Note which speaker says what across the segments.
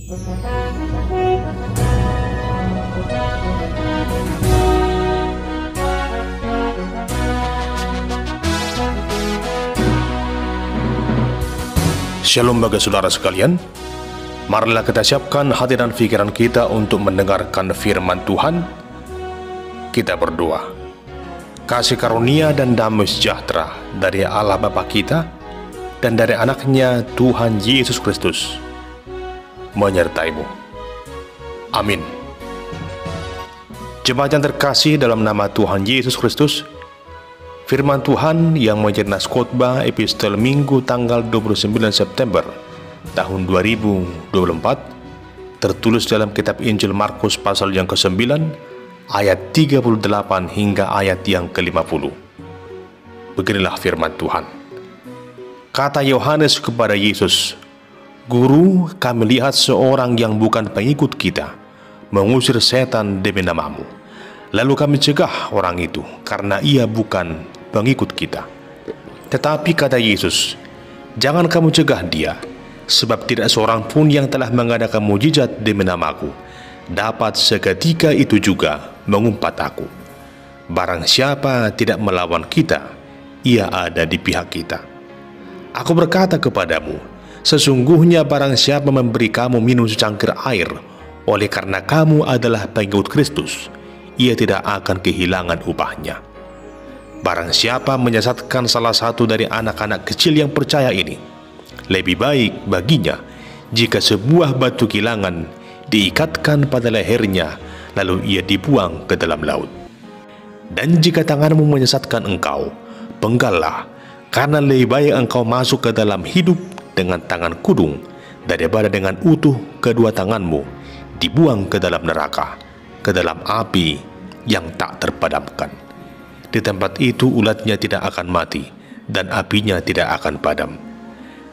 Speaker 1: Shalom bagi saudara sekalian. Marilah kita siapkan hati dan pikiran kita untuk mendengarkan firman Tuhan. Kita berdoa. Kasih karunia dan damai sejahtera dari Allah Bapa kita dan dari anaknya Tuhan Yesus Kristus menyertaimu. Amin. Jemaat yang terkasih dalam nama Tuhan Yesus Kristus, firman Tuhan yang menjadi nas khotbah epistel Minggu tanggal 29 September tahun 2024 tertulis dalam kitab Injil Markus pasal yang ke-9 ayat 38 hingga ayat yang ke-50. Beginilah firman Tuhan. Kata Yohanes kepada Yesus, "Guru, kami lihat seorang yang bukan pengikut kita mengusir setan demi namamu. Lalu kami cegah orang itu karena ia bukan pengikut kita." Tetapi kata Yesus, "Jangan kamu cegah dia, sebab tidak seorang pun yang telah mengadakan mujizat demi namaku dapat seketika itu juga mengumpat aku. Barang siapa tidak melawan kita, ia ada di pihak kita. Aku berkata kepadamu, sesungguhnya barang siapa memberi kamu minum secangkir air, oleh karena kamu adalah pengikut Kristus, ia tidak akan kehilangan upahnya. Barang siapa menyesatkan salah satu dari anak-anak kecil yang percaya ini, lebih baik baginya jika sebuah batu kilangan diikatkan pada lehernya, lalu ia dibuang ke dalam laut. Dan jika tanganmu menyesatkan engkau, penggallah, karena lebih baik engkau masuk ke dalam hidup dengan tangan kudung, daripada dengan utuh kedua tanganmu dibuang ke dalam neraka, ke dalam api yang tak terpadamkan. Di tempat itu ulatnya tidak akan mati, dan apinya tidak akan padam.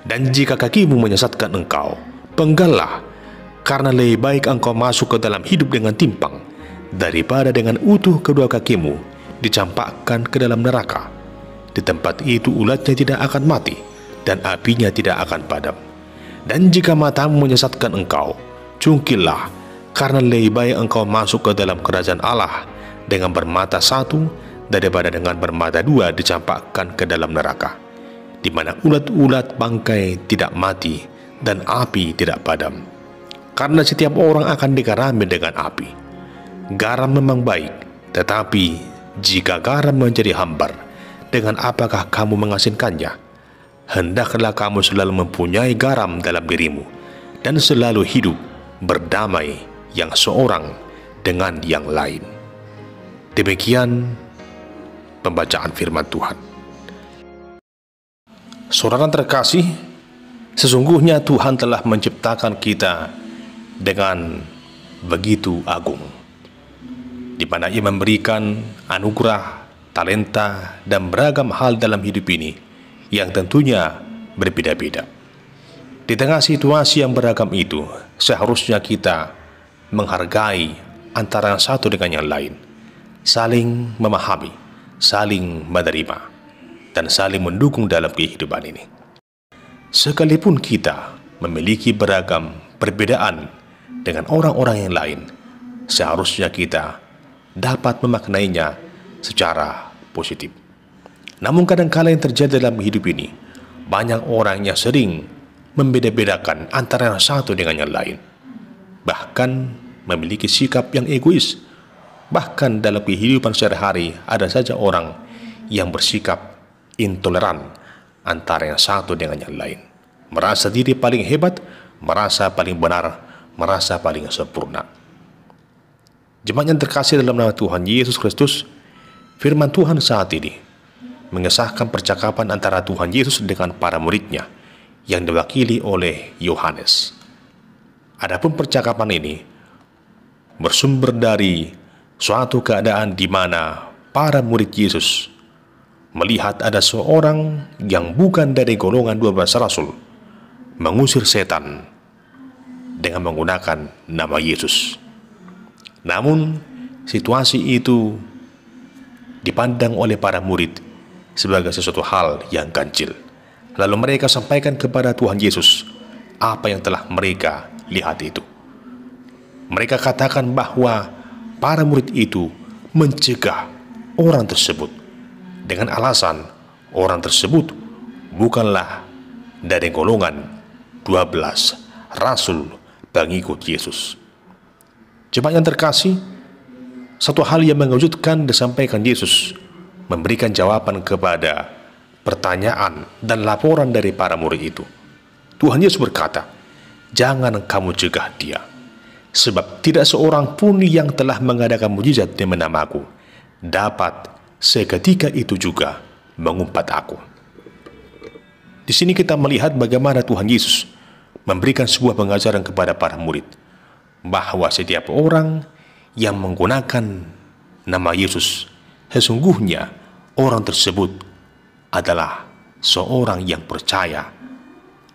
Speaker 1: Dan jika kakimu menyesatkan engkau, penggallah, karena lebih baik engkau masuk ke dalam hidup dengan timpang, daripada dengan utuh kedua kakimu dicampakkan ke dalam neraka. Di tempat itu ulatnya tidak akan mati, dan apinya tidak akan padam. Dan jika matamu menyesatkan engkau, cungkillah, karena lebih baik engkau masuk ke dalam kerajaan Allah dengan bermata satu, daripada dengan bermata dua dicampakkan ke dalam neraka, di mana ulat-ulat bangkai tidak mati dan api tidak padam. Karena setiap orang akan digarami dengan api. Garam memang baik, tetapi jika garam menjadi hambar, dengan apakah kamu mengasinkannya? Hendaklah kamu selalu mempunyai garam dalam dirimu, dan selalu hidup berdamai yang seorang dengan yang lain." Demikian pembacaan firman Tuhan. Saudara terkasih, sesungguhnya Tuhan telah menciptakan kita dengan begitu agung, di mana Ia memberikan anugerah, talenta, dan beragam hal dalam hidup ini yang tentunya berbeda-beda. Di tengah situasi yang beragam itu, seharusnya kita menghargai antara yang satu dengan yang lain, saling memahami, saling menerima, dan saling mendukung dalam kehidupan ini. Sekalipun kita memiliki beragam perbedaan dengan orang-orang yang lain, seharusnya kita dapat memaknainya secara positif. Namun kadang-kala yang terjadi dalam hidup ini, banyak orang yang sering membeda-bedakan antara yang satu dengan yang lain, bahkan memiliki sikap yang egois. Bahkan dalam kehidupan sehari-hari ada saja orang yang bersikap intoleran antara yang satu dengan yang lain, merasa diri paling hebat, merasa paling benar, merasa paling sempurna. Jemaat yang terkasih dalam nama Tuhan Yesus Kristus, firman Tuhan saat ini mengesahkan percakapan antara Tuhan Yesus dengan para muridnya yang diwakili oleh Yohanes. Adapun percakapan ini bersumber dari suatu keadaan di mana para murid Yesus melihat ada seorang yang bukan dari golongan 12 rasul mengusir setan dengan menggunakan nama Yesus. Namun situasi itu dipandang oleh para murid sebagai sesuatu hal yang ganjil. Lalu mereka sampaikan kepada Tuhan Yesus apa yang telah mereka Lihat itu. Mereka katakan bahwa para murid itu mencegah orang tersebut dengan alasan orang tersebut bukanlah dari golongan 12 rasul pengikut Yesus. Jemaat yang terkasih, satu hal yang mengejutkan disampaikan Yesus memberikan jawaban kepada pertanyaan dan laporan dari para murid itu. Tuhan Yesus berkata, "Jangan kamu cegah dia, sebab tidak seorang pun yang telah mengadakan mujizat demi namaku dapat seketika itu juga mengumpat aku." Di sini kita melihat bagaimana Tuhan Yesus memberikan sebuah pengajaran kepada para murid bahwa setiap orang yang menggunakan nama Yesus, sesungguhnya orang tersebut adalah seorang yang percaya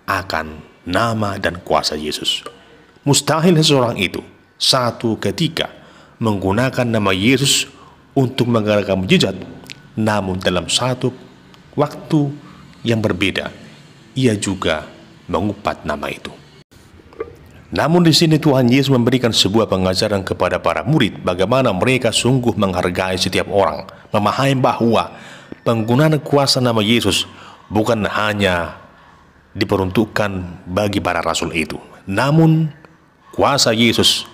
Speaker 1: akan nama dan kuasa Yesus. Mustahil seseorang itu satu ketika menggunakan nama Yesus untuk mengadakan mujizat, namun dalam satu waktu yang berbeda ia juga mengumpat nama itu. Namun di sini Tuhan Yesus memberikan sebuah pengajaran kepada para murid bagaimana mereka sungguh menghargai setiap orang, memahami bahwa penggunaan kuasa nama Yesus bukan hanya diperuntukkan bagi para rasul itu, namun kuasa Yesus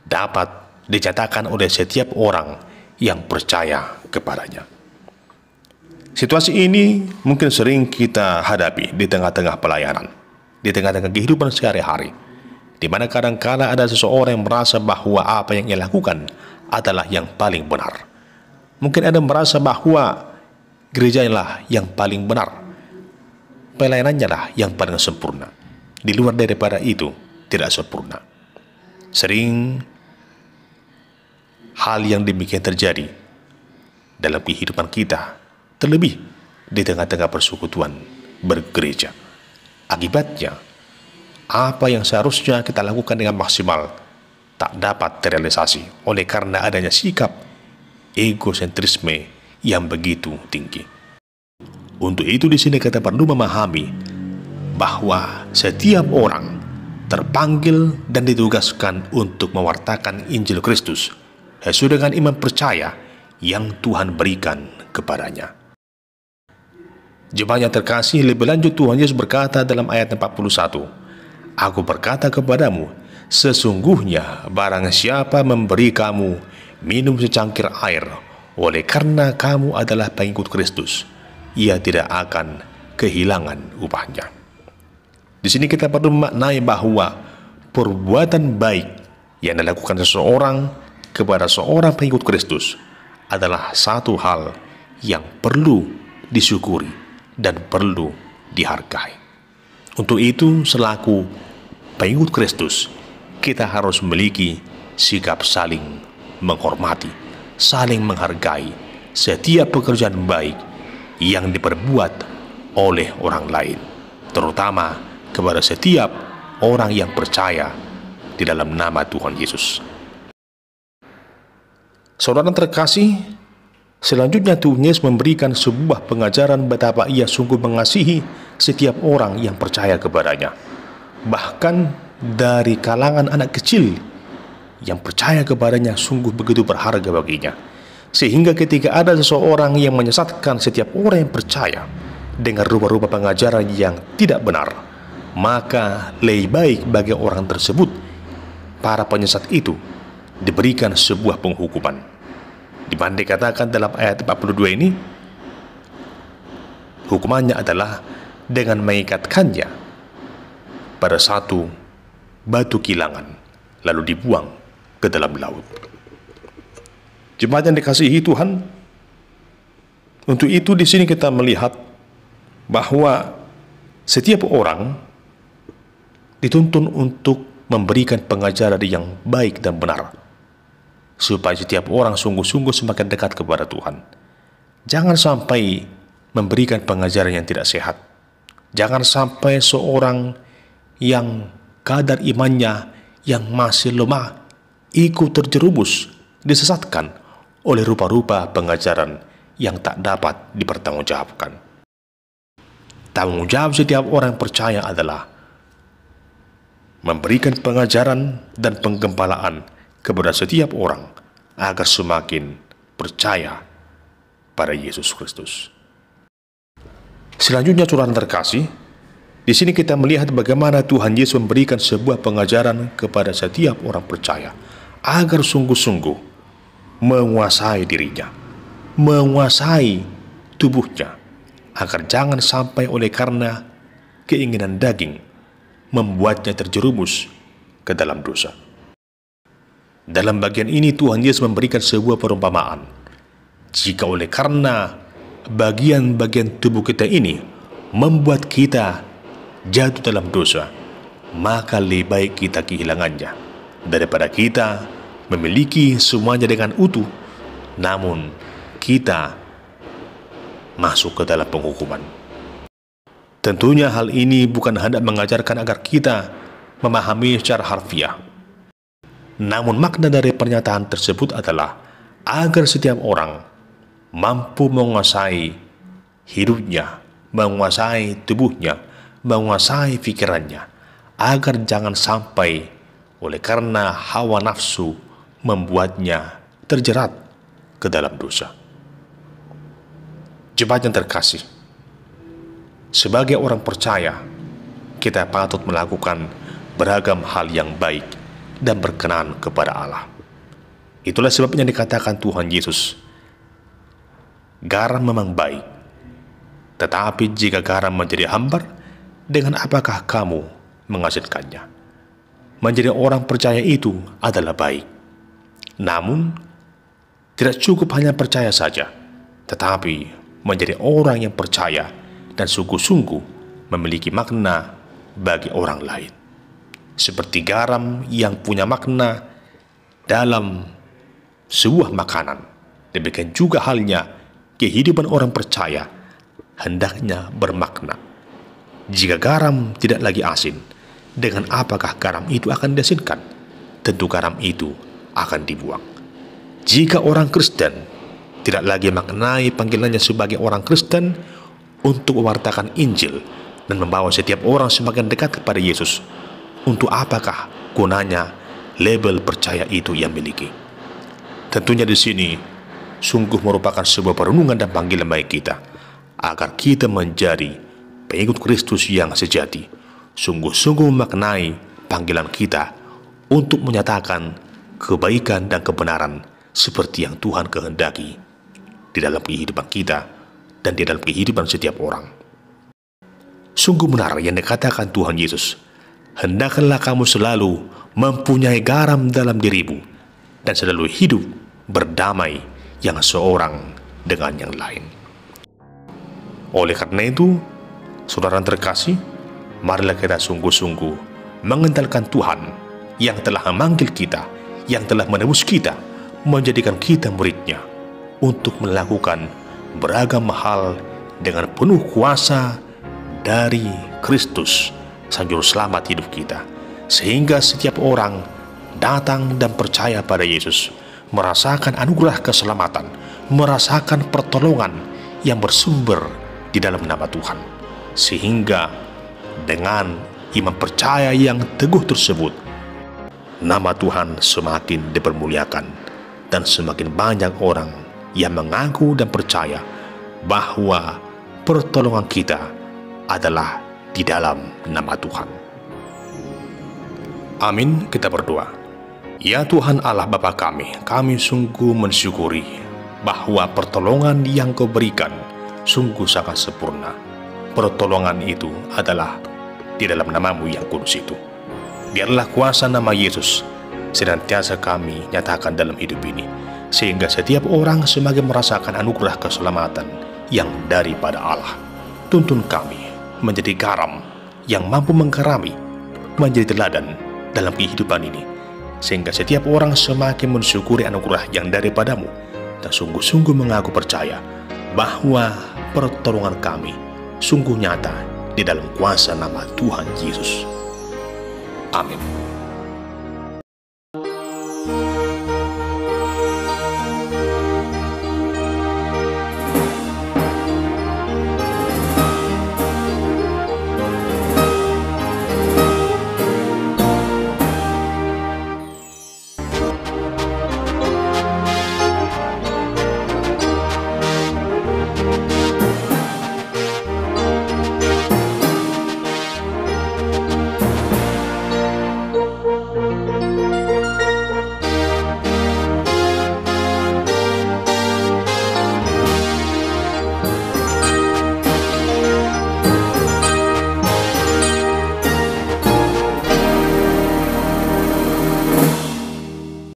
Speaker 1: dapat dinyatakan oleh setiap orang yang percaya kepadanya. Situasi ini mungkin sering kita hadapi di tengah-tengah pelayanan, di tengah-tengah kehidupan sehari-hari, di mana kadang-kala ada seseorang yang merasa bahwa apa yang ia lakukan adalah yang paling benar. Mungkin ada yang merasa bahwa gereja lah yang paling benar, pelayanannya lah yang paling sempurna. Di luar daripada itu tidak sempurna. Sering hal yang demikian terjadi dalam kehidupan kita, terlebih di tengah-tengah persekutuan bergereja. Akibatnya, apa yang seharusnya kita lakukan dengan maksimal tak dapat terrealisasi oleh karena adanya sikap egosentrisme yang begitu tinggi. Untuk itu di sini kita perlu memahami bahwa setiap orang terpanggil dan ditugaskan untuk mewartakan Injil Kristus sesuai dengan iman percaya yang Tuhan berikan kepadanya. Jemaat yang terkasih, lebih lanjut Tuhan Yesus berkata dalam ayat 41, "Aku berkata kepadamu, sesungguhnya barang siapa memberi kamu minum secangkir air oleh karena kamu adalah pengikut Kristus, ia tidak akan kehilangan upahnya." Di sini kita perlu memaknai bahwa perbuatan baik yang dilakukan seseorang kepada seorang pengikut Kristus adalah satu hal yang perlu disyukuri dan perlu dihargai. Untuk itu, selaku pengikut Kristus, kita harus memiliki sikap saling menghormati, saling menghargai setiap pekerjaan baik yang diperbuat oleh orang lain, terutama kepada setiap orang yang percaya di dalam nama Tuhan Yesus. Saudara terkasih, selanjutnya Tuhan Yesus memberikan sebuah pengajaran betapa ia sungguh mengasihi setiap orang yang percaya kepadanya, bahkan dari kalangan anak kecil yang percaya kepadanya sungguh begitu berharga baginya, sehingga ketika ada seseorang yang menyesatkan setiap orang yang percaya dengan rupa-rupa pengajaran yang tidak benar, maka lebih baik bagi orang tersebut, para penyesat itu, diberikan sebuah penghukuman, di mana dikatakan dalam ayat 42 ini, hukumannya adalah dengan mengikatkannya pada satu batu kilangan, lalu dibuang ke dalam laut. Jemaat yang dikasihi Tuhan, untuk itu di sini kita melihat bahwa setiap orang dituntun untuk memberikan pengajaran yang baik dan benar, supaya setiap orang sungguh-sungguh semakin dekat kepada Tuhan. Jangan sampai memberikan pengajaran yang tidak sehat. Jangan sampai seorang yang kadar imannya yang masih lemah ikut terjerumus, disesatkan oleh rupa-rupa pengajaran yang tak dapat dipertanggungjawabkan. Tanggung jawab setiap orang percaya adalah memberikan pengajaran dan penggembalaan kepada setiap orang agar semakin percaya pada Yesus Kristus. Selanjutnya, saudara terkasih, di sini kita melihat bagaimana Tuhan Yesus memberikan sebuah pengajaran kepada setiap orang percaya agar sungguh-sungguh menguasai dirinya, menguasai tubuhnya, agar jangan sampai oleh karena keinginan daging membuatnya terjerumus ke dalam dosa. Dalam bagian ini Tuhan Yesus memberikan sebuah perumpamaan. Jika oleh karena bagian-bagian tubuh kita ini membuat kita jatuh dalam dosa, maka lebih baik kita kehilangannya daripada kita memiliki semuanya dengan utuh, namun kita masuk ke dalam penghukuman. Tentunya hal ini bukan hendak mengajarkan agar kita memahami secara harfiah. Namun makna dari pernyataan tersebut adalah agar setiap orang mampu menguasai hidupnya, menguasai tubuhnya, menguasai pikirannya, agar jangan sampai oleh karena hawa nafsu membuatnya terjerat ke dalam dosa. Jemaat yang terkasih, sebagai orang percaya, kita patut melakukan beragam hal yang baik dan berkenan kepada Allah. Itulah sebabnya dikatakan Tuhan Yesus, garam memang baik, tetapi jika garam menjadi hambar, dengan apakah kamu menghasilkannya? Menjadi orang percaya itu adalah baik. Namun, tidak cukup hanya percaya saja, tetapi menjadi orang yang percaya dan sungguh-sungguh memiliki makna bagi orang lain. Seperti garam yang punya makna dalam sebuah makanan, demikian juga halnya kehidupan orang percaya hendaknya bermakna. Jika garam tidak lagi asin, dengan apakah garam itu akan diasinkan? Tentu garam itu akan dibuang. Jika orang Kristen tidak lagi maknai panggilannya sebagai orang Kristen untuk mewartakan Injil dan membawa setiap orang semakin dekat kepada Yesus, untuk apakah gunanya label percaya itu yang miliki? Tentunya di sini sungguh merupakan sebuah perenungan dan panggilan bagi kita agar kita menjadi pengikut Kristus yang sejati, sungguh-sungguh memaknai panggilan kita untuk menyatakan kebaikan dan kebenaran seperti yang Tuhan kehendaki di dalam kehidupan kita dan di dalam kehidupan setiap orang. Sungguh benar yang dikatakan Tuhan Yesus, hendaklah kamu selalu mempunyai garam dalam dirimu dan selalu hidup berdamai yang seorang dengan yang lain. Oleh karena itu, saudara terkasih, marilah kita sungguh-sungguh mengandalkan Tuhan yang telah memanggil kita, yang telah menebus kita, menjadikan kita murid-Nya, untuk melakukan beragam hal dengan penuh kuasa dari Kristus, Sang Juru Selamat hidup kita, sehingga setiap orang datang dan percaya pada Yesus, merasakan anugerah keselamatan, merasakan pertolongan yang bersumber di dalam nama Tuhan, sehingga dengan iman percaya yang teguh tersebut, nama Tuhan semakin dipermuliakan dan semakin banyak orang yang mengaku dan percaya bahwa pertolongan kita adalah di dalam nama Tuhan. Amin. Kita berdoa. Ya Tuhan Allah Bapa kami sungguh mensyukuri bahwa pertolongan yang Kau berikan sungguh sangat sempurna. Pertolongan itu adalah di dalam nama-Mu yang kudus itu. Biarlah kuasa nama Yesus senantiasa kami nyatakan dalam hidup ini, sehingga setiap orang semakin merasakan anugerah keselamatan yang daripada Allah. Tuntun kami menjadi garam yang mampu menggarami, menjadi teladan dalam kehidupan ini, sehingga setiap orang semakin mensyukuri anugerah yang daripada-Mu dan sungguh-sungguh mengaku percaya bahwa pertolongan kami sungguh nyata di dalam kuasa nama Tuhan Yesus. Amin.